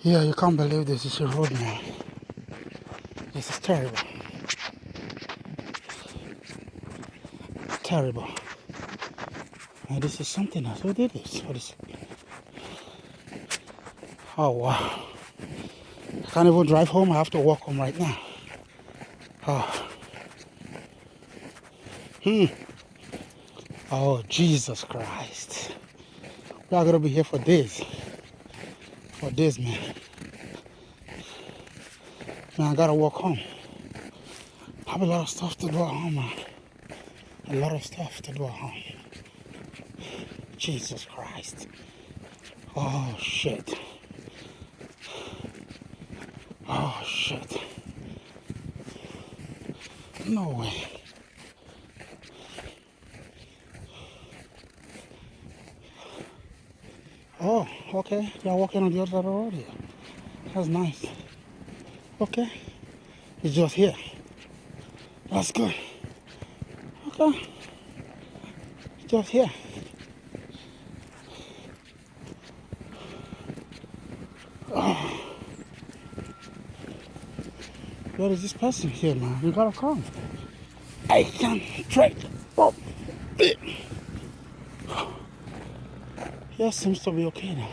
Yeah, you can't believe this is a road, man. This is terrible. Terrible. And this is something else. Who did this? What is... Oh, wow. I can't even drive home. I have to walk home right now. Oh. Oh, Jesus Christ. We are going to be here for days. For days, man. Man, I got to walk home. I have a lot of stuff to do at home, man. A lot of stuff to do at home. Jesus Christ. Oh, shit. Oh, shit. No way. Oh, okay. You're walking on the other side of the road here. That's nice. Okay. It's just here. That's good. Okay. It's just here. Oh. Where is this person here, man? You gotta come. I can trade. Oh. Here seems to be okay now.